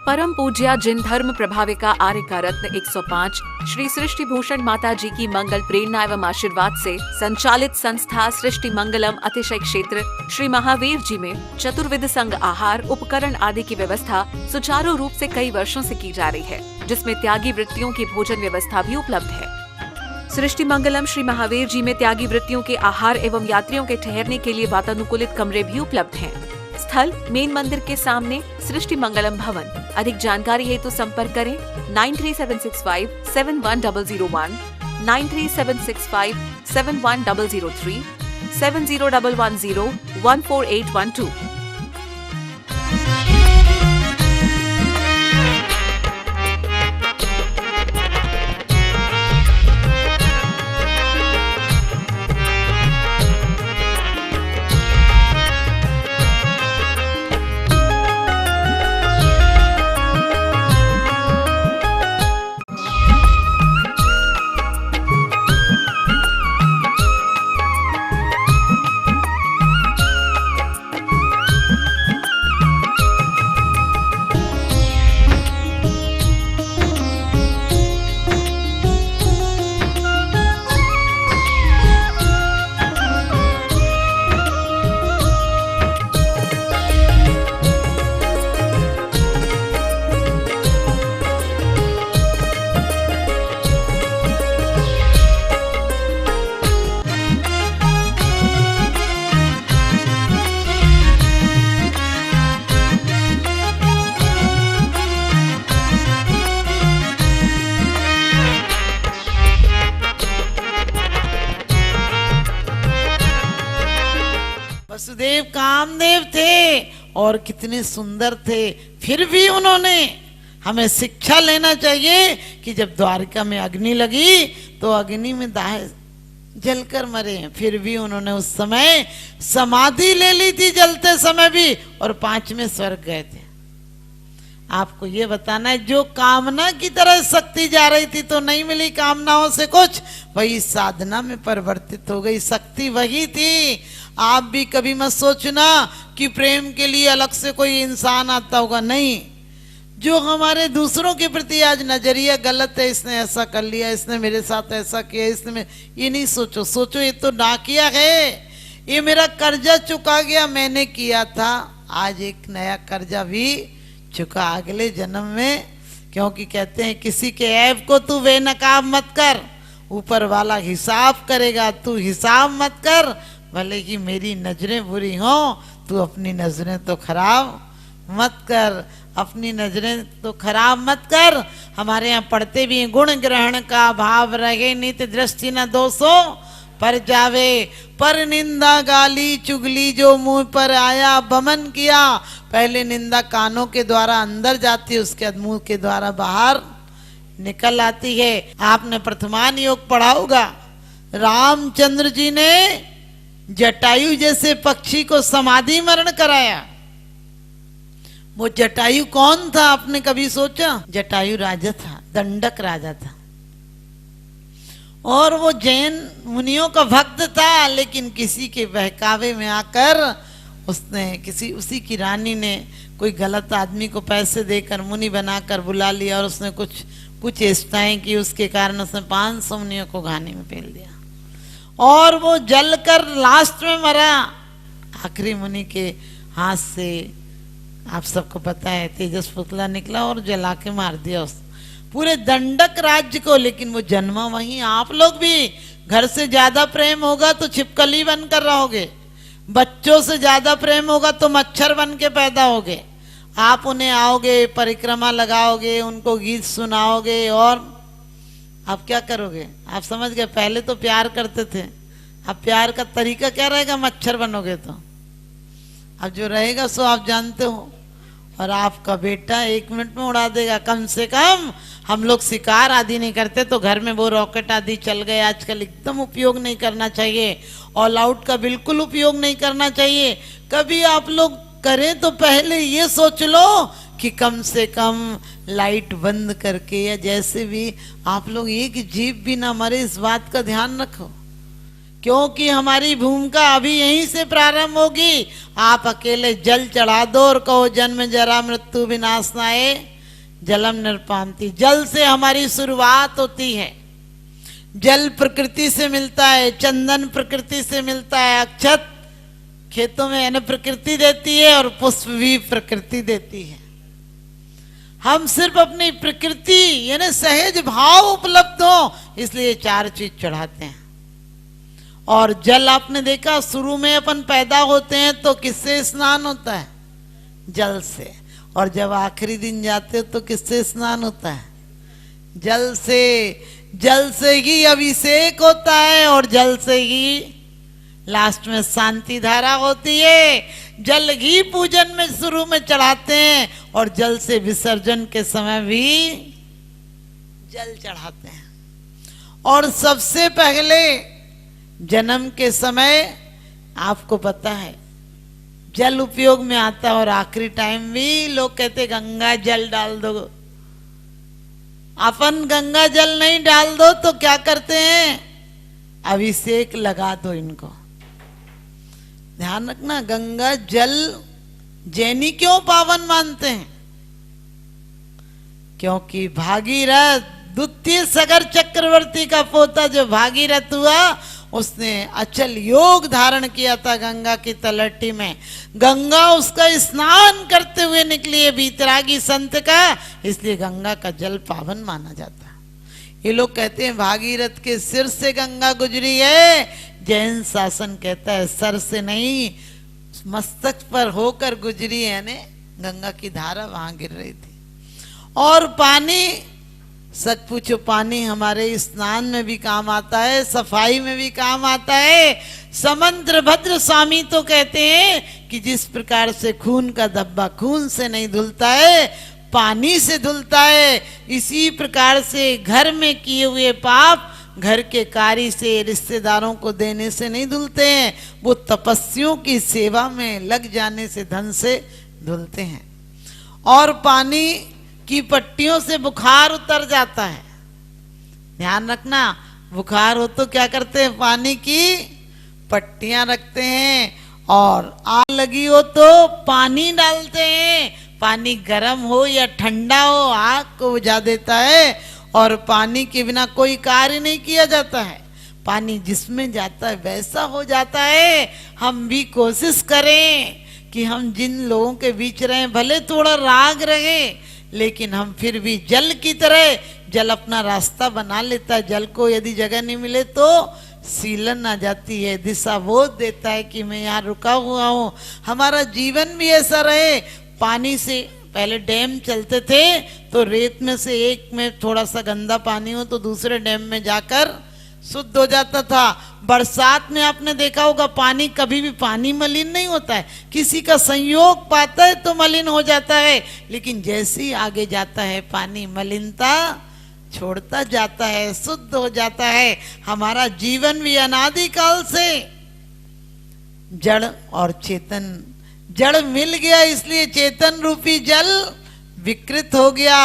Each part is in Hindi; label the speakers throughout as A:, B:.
A: परम पूज्या जिन धर्म प्रभाविका आर्य का रत्न 105 श्री सृष्टि भूषण माता जी की मंगल प्रेरणा एवं आशीर्वाद से संचालित संस्था सृष्टि मंगलम अतिशय क्षेत्र श्री महावीर जी में चतुर्विध संग आहार उपकरण आदि की व्यवस्था सुचारू रूप से कई वर्षों से की जा रही है, जिसमें त्यागी वृत्तियों की भोजन व्यवस्था भी उपलब्ध है। सृष्टि मंगलम श्री महावीर जी में त्यागी वृत्तियों के आहार एवं यात्रियों के ठहरने के लिए वातानुकूलित कमरे भी उपलब्ध हैं। स्थल मेन मंदिर के सामने सृष्टि मंगलम भवन। अधिक जानकारी हेतु संपर्क करें 9376571001, 9376571003, 7011014812।
B: वसुदेव कामदेव थे और कितने सुंदर थे, फिर भी उन्होंने हमें शिक्षा लेना चाहिए कि जब द्वारिका में अग्नि लगी तो अग्नि में दाह जलकर मरे, फिर भी उन्होंने उस समय समाधि ले ली थी जलते समय भी, और 5वें स्वर्ग गए थे। आपको ये बताना है, जो कामना की तरह शक्ति जा रही थी तो नहीं मिली कामनाओं से कुछ, वही साधना में परिवर्तित हो गई, शक्ति वही थी। आप भी कभी मत सोचना कि प्रेम के लिए अलग से कोई इंसान आता होगा, नहीं। जो हमारे दूसरों के प्रति आज नजरिया गलत है, इसने ऐसा कर लिया, इसने मेरे साथ ऐसा किया, इसने ये नहीं सोचो, सोचो ये तो डाकिया है, ये मेरा कर्जा चुका गया, मैंने किया था, आज एक नया कर्जा भी चुका अगले जन्म में। क्योंकि कहते हैं किसी के ऐब को तू बेनकाब मत कर, ऊपर वाला हिसाब करेगा, तू हिसाब मत कर। भले ही मेरी नजरें बुरी हों, तू अपनी नजरें तो खराब मत कर, अपनी नजरें तो खराब मत कर। हमारे यहाँ पढ़ते भी हैं, गुण ग्रहण का भाव रहे नित दृष्टि न दोषों पर जावे, पर निंदा गाली चुगली जो मुंह पर आया बमन किया। पहले निंदा कानों के द्वारा अंदर जाती है, उसके बाद मुंह के द्वारा बाहर निकल आती है। आपने प्रथमान योग पढ़ा होगा, रामचंद्र जी ने जटायु जैसे पक्षी को समाधि मरण कराया। वो जटायु कौन था, आपने कभी सोचा? जटायु राजा था, दंडक राजा था, और वो जैन मुनियों का भक्त था, लेकिन किसी के बहकावे में आकर उसने उसी की रानी ने कोई गलत आदमी को पैसे देकर मुनि बनाकर बुला लिया, और उसने कुछ चेष्टाएं की, उसके कारण उसने 500 मुनियों को घानी में फेल दिया, और वो जलकर लास्ट में मरा। आखिरी मुनि के हाथ से आप सबको पता है तेजस पुतला निकला और जला के मार दिया उस पूरे दंडक राज्य को। लेकिन वो जन्मा वहीं। आप लोग भी घर से ज्यादा प्रेम होगा तो छिपकली बनकर रहोगे, बच्चों से ज्यादा प्रेम होगा तो मच्छर बन के पैदा होगे। आप उन्हें आओगे, परिक्रमा लगाओगे, उनको गीत सुनाओगे, और आप क्या करोगे? आप समझ गए, पहले तो प्यार करते थे, अब प्यार का तरीका क्या रहेगा? मच्छर बनोगे। तो अब जो रहेगा सो आप जानते हो, और आपका बेटा 1 मिनट में उड़ा देगा। कम से कम हम लोग शिकार आदि नहीं करते तो घर में वो रॉकेट आदि चल गए आजकल, एकदम उपयोग नहीं करना चाहिए, ऑल आउट का बिल्कुल उपयोग नहीं करना चाहिए। कभी आप लोग करें तो पहले ये सोच लो कि कम से कम लाइट बंद करके या जैसे भी आप लोग एक जीव भी ना मरे, इस बात का ध्यान रखो, क्योंकि हमारी भूमिका अभी यहीं से प्रारंभ होगी। आप अकेले जल चढ़ा दो और कहो जन्म जरा मृत्यु विनाश नाए, जलम निर्पान्ति, जल से हमारी शुरुआत होती है। जल प्रकृति से मिलता है, चंदन प्रकृति से मिलता है, अक्षत खेतों में यानी प्रकृति देती है और पुष्प भी प्रकृति देती है। हम सिर्फ अपनी प्रकृति यानी सहज भाव उपलब्ध हो इसलिए 4 चीज चढ़ाते हैं। और जल आपने देखा, शुरू में अपन पैदा होते हैं तो किससे स्नान होता है? जल से। और जब आखिरी दिन जाते हो तो किससे स्नान होता है? जल से। जल से ही अभिषेक होता है और जल से ही लास्ट में शांति धारा होती है। जल ही पूजन में शुरू में चढ़ाते हैं और जल से विसर्जन के समय भी जल चढ़ाते हैं। और सबसे पहले जन्म के समय आपको पता है जल उपयोग में आता है और आखिरी टाइम भी लोग कहते गंगा जल डाल दो। अपन गंगा जल नहीं डाल दो तो क्या करते हैं? अभिषेक लगा दो इनको। ध्यान रखना, गंगा जल जैनी क्यों पावन मानते हैं? क्योंकि भागीरथ द्वितीय सागर चक्रवर्ती का पोता जो भागीरथ हुआ उसने अचल योग धारण किया था गंगा की तलहटी में। गंगा उसका स्नान करते हुए निकली है बीतरागी संत का, इसलिए गंगा का जल पावन माना जाता है। ये लोग कहते हैं भागीरथ के सिर से गंगा गुजरी है, जैन शासन कहता है सर से नहीं मस्तक पर होकर गुजरी है, यानी गंगा की धारा वहां गिर रही थी। और पानी सच पूछो, पानी हमारे स्नान में भी काम आता है, सफाई में भी काम आता है। समंत्र भद्र स्वामी तो कहते हैं कि जिस प्रकार से खून का धब्बा खून से नहीं धुलता है, पानी से धुलता है, इसी प्रकार से घर में किए हुए पाप घर के कार्य से रिश्तेदारों को देने से नहीं धुलते हैं, वो तपस्वियों की सेवा में लग जाने से धन से धुलते हैं। और पानी की पट्टियों से बुखार उतर जाता है। ध्यान रखना, बुखार हो तो क्या करते हैं? पानी की पट्टियां रखते हैं। और आग लगी हो तो पानी डालते हैं। पानी गर्म हो या ठंडा हो आग को बुझा देता है। और पानी के बिना कोई कार्य नहीं किया जाता है। पानी जिसमें जाता है वैसा हो जाता है। हम भी कोशिश करें कि हम जिन लोगों के बीच रहें, भले थोड़ा राग रहे, लेकिन हम फिर भी जल की तरह, जल अपना रास्ता बना लेता है। जल को यदि जगह नहीं मिले तो सीलन आ जाती है, दिशा बोध देता है कि मैं यहाँ रुका हुआ हूँ। हमारा जीवन भी ऐसा रहे। पानी से पहले डैम चलते थे तो रेत में से एक में थोड़ा सा गंदा पानी हो तो दूसरे डैम में जाकर शुद्ध हो जाता था। बरसात में आपने देखा होगा पानी कभी भी पानी मलिन नहीं होता है, किसी का संयोग पाता है तो मलिन हो जाता है, लेकिन जैसे ही आगे जाता है पानी मलिनता छोड़ता जाता है, शुद्ध हो जाता है। हमारा जीवन भी अनादिकाल से जड़ और चेतन, जड़ मिल गया इसलिए चेतन रूपी जल विकृत हो गया।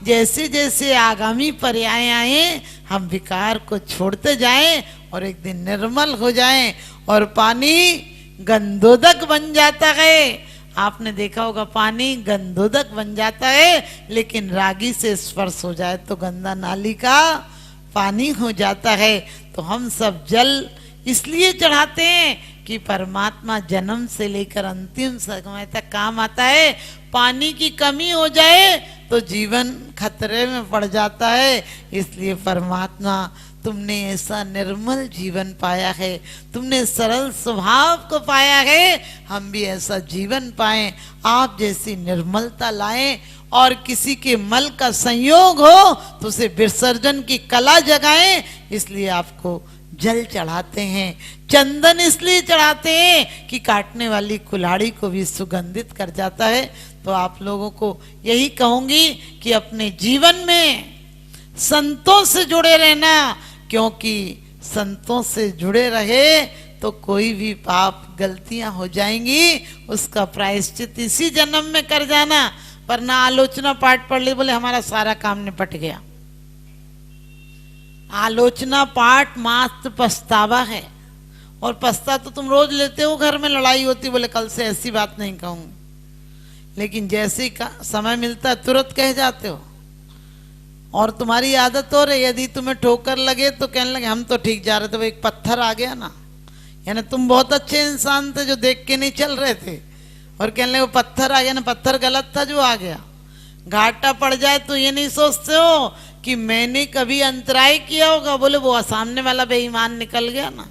B: जैसे जैसे आगामी पर्याय आए हम विकार को छोड़ते जाएं और एक दिन निर्मल हो जाएं और पानी गंधोदक बन जाता है। आपने देखा होगा पानी गंधोदक बन जाता है, लेकिन रागी से स्पर्श हो जाए तो गंदा नाली का पानी हो जाता है। तो हम सब जल इसलिए चढ़ाते हैं कि परमात्मा जन्म से लेकर अंतिम समय तक काम आता है। पानी की कमी हो जाए तो जीवन खतरे में पड़ जाता है। इसलिए परमात्मा तुमने ऐसा निर्मल जीवन पाया है, तुमने सरल स्वभाव को पाया है, हम भी ऐसा जीवन पाएं, आप जैसी निर्मलता लाएं। और किसी के मल का संयोग हो तो उसे विसर्जन की कला जगाएं। इसलिए आपको जल चढ़ाते हैं। चंदन इसलिए चढ़ाते हैं कि काटने वाली कुल्हाड़ी को भी सुगंधित कर जाता है। तो आप लोगों को यही कहूंगी कि अपने जीवन में संतों से जुड़े रहना, क्योंकि संतों से जुड़े रहे तो कोई भी पाप गलतियां हो जाएंगी, उसका प्रायश्चित इसी जन्म में कर जाना। पर ना आलोचना पाठ पढ़ ले बोले हमारा सारा काम निपट गया। आलोचना पाठ मात्र पछतावा है, और पछता तो तुम रोज लेते हो, घर में लड़ाई होती बोले कल से ऐसी बात नहीं कहूंगी, लेकिन जैसे ही समय मिलता है तुरंत कह जाते हो। और तुम्हारी आदत हो रही, यदि तुम्हें ठोकर लगे तो कहने लगे हम तो ठीक जा रहे थे, वो एक पत्थर आ गया ना, यानी तुम बहुत अच्छे इंसान थे जो देख के नहीं चल रहे थे, और कहने लगे वो पत्थर आ गया ना, पत्थर गलत था जो आ गया। घाटा पड़ जाए तो ये नहीं सोचते हो कि मैंने कभी अंतराय किया होगा, बोले वो सामने वाला बेईमान निकल गया ना।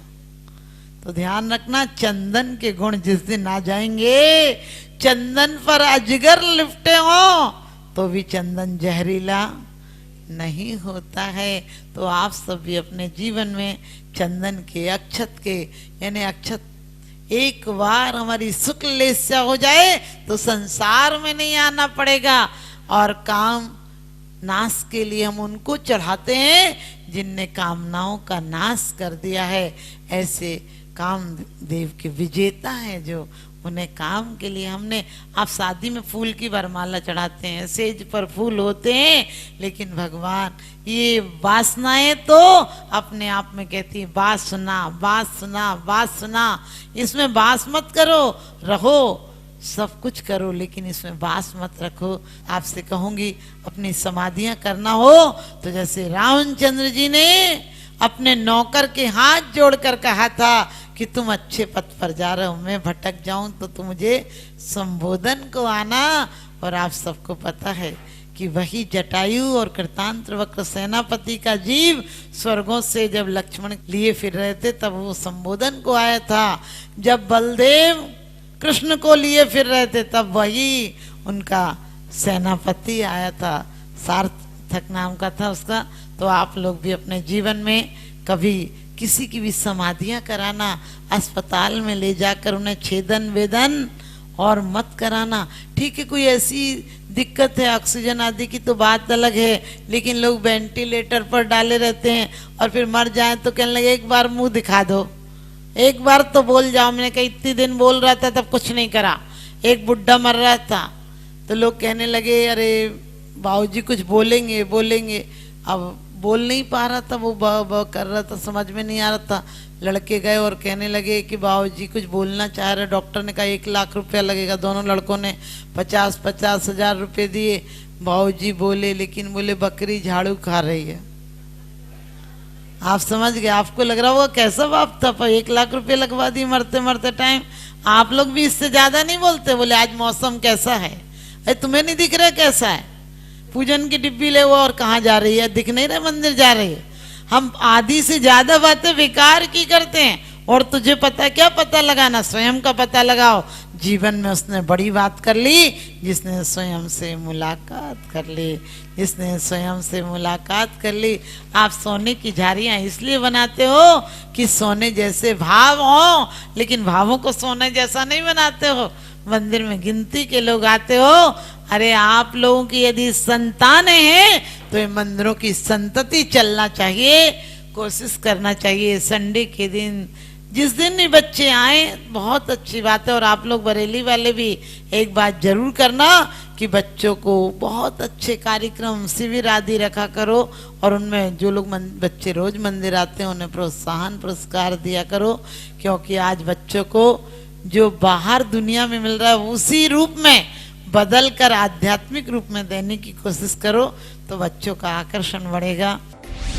B: तो ध्यान रखना, चंदन के गुण जिस दिन आ जाएंगे, चंदन पर अजगर लिपटे हो तो भी चंदन जहरीला नहीं होता है। तो आप सब भी अपने जीवन में चंदन के अक्षत के, यानी अक्षत एक बार हमारी शुक्ल लेस्या हो जाए तो संसार में नहीं आना पड़ेगा, और काम नाश के लिए हम उनको चढ़ाते हैं जिनने कामनाओं का नाश कर दिया है। ऐसे कामदेव के विजेता हैं जो उन्हें काम के लिए हमने, आप शादी में फूल की वरमाला चढ़ाते हैं, सेज पर फूल होते हैं, लेकिन भगवान ये वासनाएं तो अपने आप में कहती है वासना वासना वासना, इसमें वास मत करो, रहो सब कुछ करो लेकिन इसमें वास मत रखो। आपसे कहूंगी अपनी समाधियां करना हो तो जैसे रामचंद्र जी ने अपने नौकर के हाथ जोड़कर कहा था कि तुम अच्छे पथ पर जा रहे हो, मैं भटक जाऊं तो तुम मुझे संबोधन को आना। और आप सबको पता है कि वही जटायु और कृतांत्र वक्र सेनापति का जीव स्वर्गों से जब लक्ष्मण लिए फिर रहे थे तब वो संबोधन को आया था, जब बलदेव कृष्ण को लिए फिर रहे थे तब वही उनका सेनापति आया था, सार्थक नाम का था उसका। तो आप लोग भी अपने जीवन में कभी किसी की भी समाधियां कराना, अस्पताल में ले जाकर उन्हें छेदन वेदन और मत कराना। ठीक है, कोई ऐसी दिक्कत है ऑक्सीजन आदि की तो बात अलग है, लेकिन लोग वेंटिलेटर पर डाले रहते हैं और फिर मर जाएं तो कहने लगे एक बार मुंह दिखा दो, एक बार तो बोल जाओ। मैंने कहा इतने दिन बोल रहा था तब कुछ नहीं करा। एक बुढ़ा मर रहा था तो लोग कहने लगे अरे बाबूजी कुछ बोलेंगे बोलेंगे, अब बोल नहीं पा रहा था, वो ब कर रहा था, समझ में नहीं आ रहा था। लड़के गए और कहने लगे कि बाबूजी कुछ बोलना चाह रहे। डॉक्टर ने कहा 1 लाख रुपया लगेगा। दोनों लड़कों ने 50-50 हजार रुपये दिए। बाबूजी बोले, लेकिन बोले बकरी झाड़ू खा रही है। आप समझ गए, आपको लग रहा होगा कैसा बाप था, पर 1 लाख रुपये लगवा दिए मरते मरते टाइम। आप लोग भी इससे ज्यादा नहीं बोलते, बोले आज मौसम कैसा है, अरे तुम्हें नहीं दिख रहा कैसा है, पूजन की डिब्बी ले वो और कहाँ जा रही है, दिख नहीं रहा मंदिर जा रही है। हम आधी से ज्यादा बातें बेकार की करते हैं। और तुझे पता क्या पता लगाना, स्वयं का पता लगाओ। जीवन में उसने बड़ी बात कर ली जिसने स्वयं से मुलाकात कर ली, जिसने स्वयं से मुलाकात कर ली। आप सोने की झाड़ियां इसलिए बनाते हो कि सोने जैसे भाव हो, लेकिन भावों को सोने जैसा नहीं बनाते हो। मंदिर में गिनती के लोग आते हो, अरे आप लोगों की यदि संतानें हैं तो ये मंदिरों की संतति चलना चाहिए, कोशिश करना चाहिए। संडे के दिन जिस दिन भी बच्चे आए बहुत अच्छी बात है। और आप लोग बरेली वाले भी एक बात जरूर करना कि बच्चों को बहुत अच्छे कार्यक्रम शिविर आदि रखा करो, और उनमें जो लोग बच्चे रोज मंदिर आते हैं उन्हें प्रोत्साहन पुरस्कार दिया करो। क्योंकि आज बच्चों को जो बाहर दुनिया में मिल रहा है उसी रूप में बदल कर आध्यात्मिक रूप में देने की कोशिश करो तो बच्चों का आकर्षण बढ़ेगा।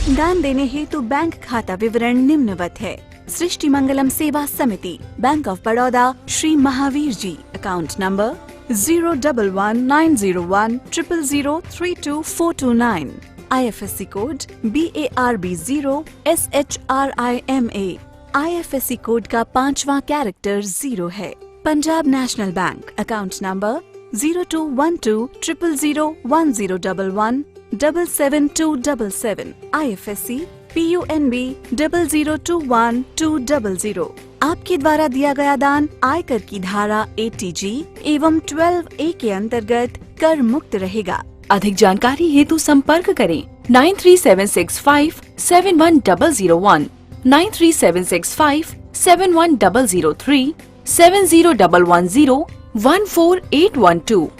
C: दान देने हेतु बैंक खाता विवरण निम्नवत है। सृष्टि Mangalam Seva Samiti, bank of Baroda, Shri Mahavir ji, account number 011901000322429, IFSC code BARB0 SHRIMA, IFSC code का 5वां कैरेक्टर 0 है। Punjab national bank, account number 0212000111 77277, IFSC PUNB 0021200। आपके द्वारा दिया गया दान आयकर की धारा 80G एवं 12A के अंतर्गत कर मुक्त रहेगा।
D: अधिक जानकारी हेतु संपर्क करें 9376571001, 9376571003, 7011014812।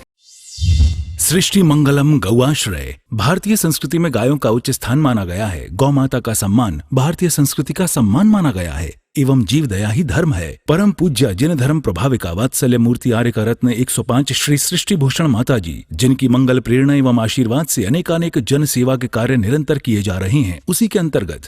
E: सृष्टि मंगलम गौआश्रय। भारतीय संस्कृति में गायों का उच्च स्थान माना गया है। गौ माता का सम्मान भारतीय संस्कृति का सम्मान माना गया है। एवं जीव दया ही धर्म है। परम पूज्य जिन धर्म प्रभाविका वात्सल्य मूर्ति आर्यका रत्न 105 श्री सृष्टि भूषण माता जी, जिनकी मंगल प्रेरणा एवं आशीर्वाद से अनेकानेक जन सेवा के कार्य निरंतर किए जा रहे हैं, उसी के अंतर्गत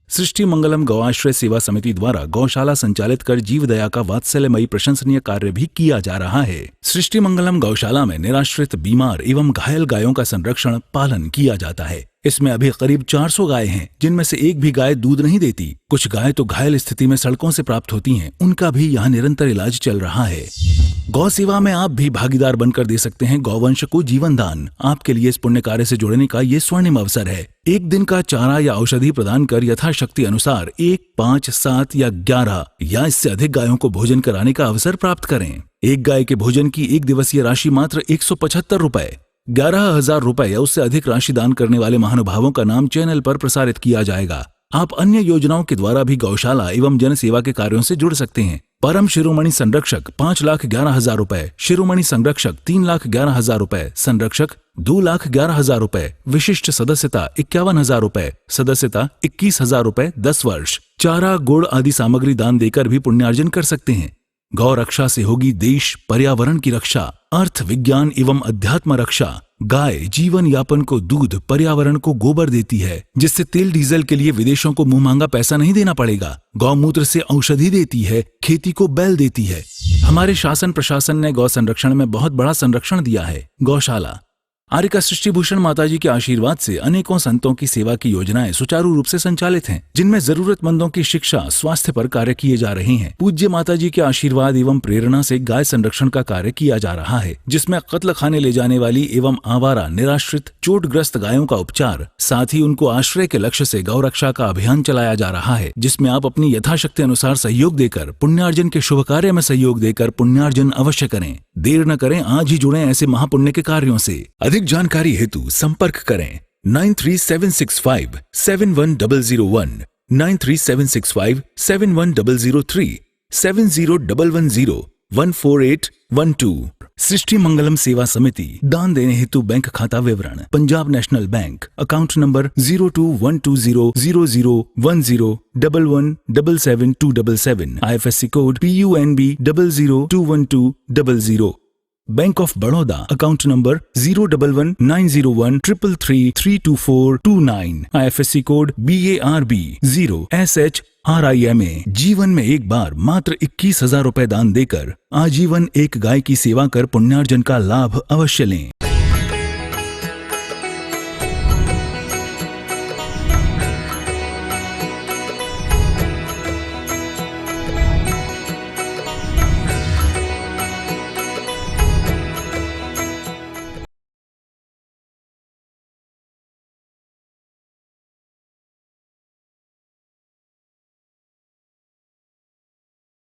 E: सृष्टि मंगलम गौआश्रय सेवा समिति द्वारा गौशाला संचालित कर जीव दया का वात्सल्यमयी प्रशंसनीय कार्य भी किया जा रहा है। सृष्टि मंगलम गौशाला में निराश्रित, बीमार एवं घायल गायों का संरक्षण पालन किया जाता है। इसमें अभी करीब 400 गाय हैं, जिनमें से एक भी गाय दूध नहीं देती। कुछ गाय तो घायल स्थिति में सड़कों से प्राप्त होती हैं, उनका भी यहाँ निरंतर इलाज चल रहा है। गौ सेवा में आप भी भागीदार बनकर दे सकते हैं गौवंश को जीवन दान। आपके लिए इस पुण्य कार्य से जुड़ने का ये स्वर्णिम अवसर है। एक दिन का चारा या औषधि प्रदान कर यथाशक्ति अनुसार 1, 5, 7 या 11 या इससे अधिक गायों को भोजन कराने का अवसर प्राप्त करें। एक गाय के भोजन की एक दिवसीय राशि मात्र 175 रुपए। 11,000 रुपए या उससे अधिक राशि दान करने वाले महानुभावों का नाम चैनल पर प्रसारित किया जाएगा। आप अन्य योजनाओं के द्वारा भी गौशाला एवं जन सेवा के कार्यों से जुड़ सकते हैं। परम शिरोमणि संरक्षक 5,11,000 रुपए, शिरोमणि संरक्षक 3,11,000 रुपए, संरक्षक 2,11,000 रुपए, विशिष्ट सदस्यता 51,000 रुपए, सदस्यता 21,000 रुपए 10 वर्ष। चारा, गुड़ आदि सामग्री दान देकर भी पुण्यार्जन कर सकते हैं। गौ रक्षा से होगी देश पर्यावरण की रक्षा, अर्थ विज्ञान एवं अध्यात्म रक्षा। गाय जीवन यापन को दूध, पर्यावरण को गोबर देती है, जिससे तेल डीजल के लिए विदेशों को मुंह मांगा पैसा नहीं देना पड़ेगा। गौमूत्र से औषधि देती है, खेती को बैल देती है। हमारे शासन प्रशासन ने गौ संरक्षण में बहुत बड़ा संरक्षण दिया है। गौशाला आर्यका सृष्टि भूषण माताजी के आशीर्वाद से अनेकों संतों की सेवा की योजनाएं सुचारू रूप से संचालित हैं, जिनमें जरूरतमंदों की शिक्षा, स्वास्थ्य पर कार्य किए जा रहे हैं। पूज्य माताजी के आशीर्वाद एवं प्रेरणा से गाय संरक्षण का कार्य किया जा रहा है, जिसमें कत्ल खाने ले जाने वाली एवं आवारा, निराश्रित, चोटग्रस्त गायों का उपचार, साथ ही उनको आश्रय के लक्ष्य से गौ रक्षा का अभियान चलाया जा रहा है, जिसमें आप अपनी यथाशक्ति अनुसार सहयोग देकर पुण्यार्जन के शुभ कार्य में सहयोग देकर पुण्यार्जन अवश्य करें। देर न करें, आज ही जुड़ें ऐसे महापुण्य के कार्यों से। अधिक जानकारी हेतु संपर्क करें 93,765,71001, 93,765,71003, 7011014812। सृष्टि मंगलम सेवा समिति। दान देने हेतु बैंक खाता विवरण: Punjab national bank, account number 02120000117777, IFSC code PUNB 0021200। Bank of Baroda, account number 0119013332429, IFSC code BARB 0SHRIMA। जीवन में एक बार मात्र 21,000 रुपए दान देकर आजीवन एक गाय की सेवा कर पुण्यार्जन का लाभ अवश्य लें।